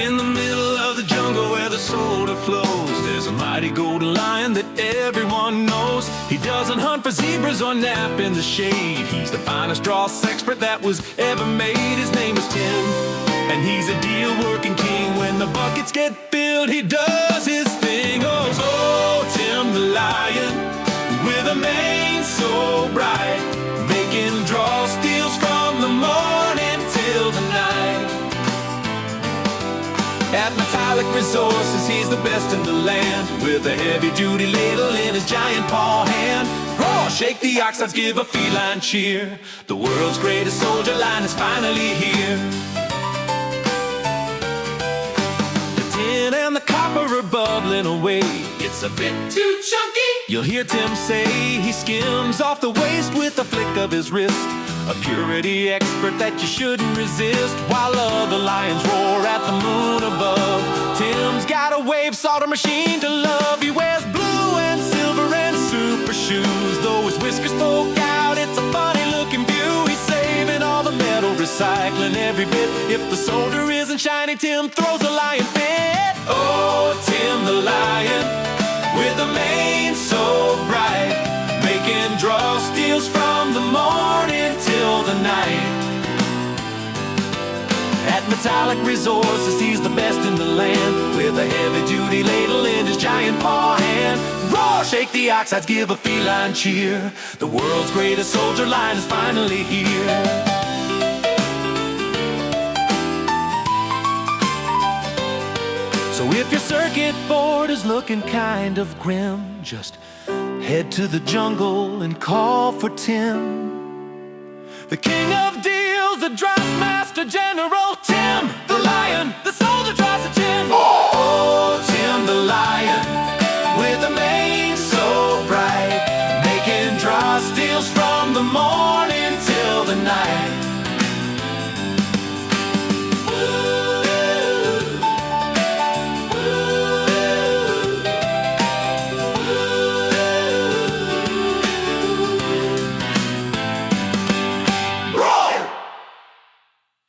In the middle of the jungle where the soda flows, there's a mighty golden lion that everyone knows. He doesn't hunt for zebras or nap in the shade. He's the finest Dross expert that was ever made. His name is Tim, and he's a deal-working king. When the buckets get filled, he does his thing. Oh, Tim the lion, with a mane so bright, making Dross deals from the morning till the night. At Metallic Resources, he's the best in the land, with a heavy-duty ladle in his giant paw hand. Roar, shake the oxides, give a feline cheer. The world's greatest soldier line is finally here. The tin and the copper are bubbling away. It's a bit too chunky, you'll hear Tim say. He skims off the waste with a flick of his wrist, a purity expert that you shouldn't resist. While other lions roar at the moon above, Tim's got a wave solder machine to love. He wears blue and silver and super shoes. Though his whiskers poke out, it's a funny looking view. He's saving all the metal, recycling every bit. If the solder isn't shiny, Tim throws a lion fit. Oh, Tim the lion, with a mane so bright, making Dross deals from the morning till the night. At Metallic Resources, he's the best in the land, with a heavy-duty ladle in his giant paw hand. Roar, shake the oxides, give a feline cheer. The world's greatest soldier line is finally here. So if your circuit board is looking kind of grim, just head to the jungle and call for Tim, the king of deals, the Dross master general. Tim the lion, the soldier Dross a chin. Oh, Tim the lion, with a mane so bright, making Dross deals from the morning till the night.